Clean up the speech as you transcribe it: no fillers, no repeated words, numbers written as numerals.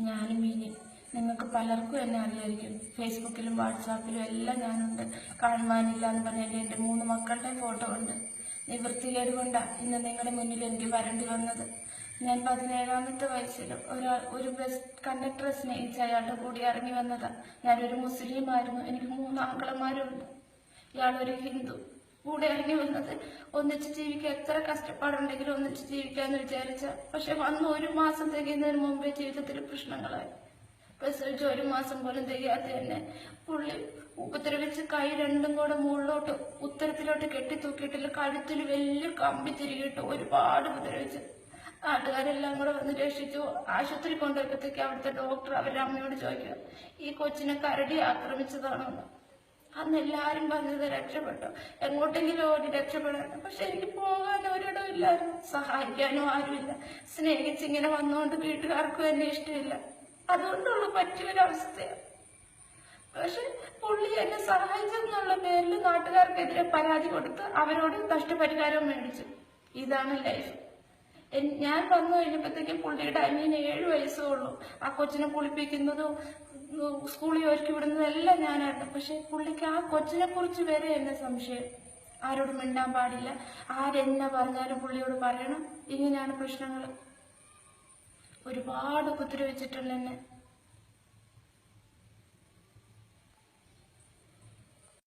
ഞാനും മിനി. നിങ്ങൾക്ക് പലർക്കും എന്നെ അറിയായിരിക്കും. ഫേസ്ബുക്കിലും വാട്സാപ്പിലും എല്ലാം ഞാനുണ്ട്. കാണുവാനില്ല എന്ന് പറഞ്ഞാൽ എൻ്റെ 3 മക്കളുടെ ഫോട്ടോ ഉണ്ട്. നിവൃത്തികേട് കൊണ്ടാണ് ഇന്ന് നിങ്ങളുടെ മുന്നിൽ എനിക്ക് വരേണ്ടി വന്നത്. ഞാൻ 17ാമത്തെ വയസ്സിൽ ഒരു ബസ് കണ്ടക്ടറെ സ്നേഹിച്ച അയാളുടെ കൂടി ഇറങ്ങി വന്നതാണ്. ഞാനൊരു മുസ്ലിമായിരുന്നു. എനിക്ക് 3 ആംഗളമാരുണ്ട്. ഇയാളൊരു ഹിന്ദു. കൂടെ ഇറങ്ങി വന്നത് ഒന്നിച്ച് ജീവിക്കാൻ എത്ര കഷ്ടപ്പാടുണ്ടെങ്കിലും ഒന്നിച്ച് ജീവിക്കാന്ന് വിചാരിച്ച. പക്ഷെ വന്ന് 1 മാസം തികയുന്നതിന് മുമ്പേ ജീവിതത്തിൽ പ്രശ്നങ്ങളായി. പ്രസവിച്ച് 1 മാസം പോലും തികയാത്ത തന്നെ പുള്ളി ഉപദ്രവിച്ച് കൈ 2ഉം കൂടെ മുകളിലോട്ട് ഉത്തരത്തിലോട്ട് കെട്ടിത്തൂക്കിയിട്ടില്ല, കഴുത്തിൽ വലിയ കമ്പി തിരികിട്ട് ഒരുപാട് ഉപദ്രവിച്ച്. നാട്ടുകാരെല്ലാം കൂടെ വന്ന് രക്ഷിച്ചു. ആശുപത്രി കൊണ്ടുപോയപ്പോഴത്തേക്ക് അവിടുത്തെ ഡോക്ടർ അവരുടെ അമ്മയോട് ചോദിക്കുക, ഈ കൊച്ചിനെ കരടി ആക്രമിച്ചതാണോ? അന്ന് എല്ലാരും പറഞ്ഞത് രക്ഷപ്പെട്ടു, എങ്ങോട്ടെങ്കിലും ഓടി രക്ഷപ്പെടാൻ. പക്ഷെ എനിക്ക് പോകാൻ ഒരിടം ഇല്ലായിരുന്നു, സഹായിക്കാനും ആരുമില്ല. സ്നേഹിച്ചിങ്ങനെ വന്നുകൊണ്ട് വീട്ടുകാർക്കും എന്നെ ഇഷ്ടമില്ല. അതുകൊണ്ടുള്ള പറ്റിയൊരവസ്ഥയാണ്. പക്ഷെ പുള്ളി എന്നെ സഹായിച്ചെന്നുള്ള പേരിൽ നാട്ടുകാർക്കെതിരെ പരാതി കൊടുത്ത് അവരോട് നഷ്ടപരിഹാരം മേടിച്ചു. ഇതാണ് ലൈഫ്. ഞാൻ വന്നു കഴിഞ്ഞപ്പോഴത്തേക്കും പുള്ളിയുടെ അനിയന് 7 വയസ്സേ ഉള്ളൂ. ആ കൊച്ചിനെ കുളിപ്പിക്കുന്നതും സ്കൂളിൽ ഒരുക്കി വിടുന്നതും എല്ലാം ഞാനായിരുന്നു. പക്ഷെ പുള്ളിക്ക് ആ കൊച്ചിനെ കുറിച്ച് വരെ എന്നെ സംശയം. ആരോടും മിണ്ടാൻ പാടില്ല, ആരെന്നെ പറഞ്ഞാലും പുള്ളിയോട് പറയണം. ഇങ്ങനെയാണ് പ്രശ്നങ്ങൾ. ഒരുപാട് ഉപദ്രവിച്ചിട്ടുണ്ട് എന്നെ.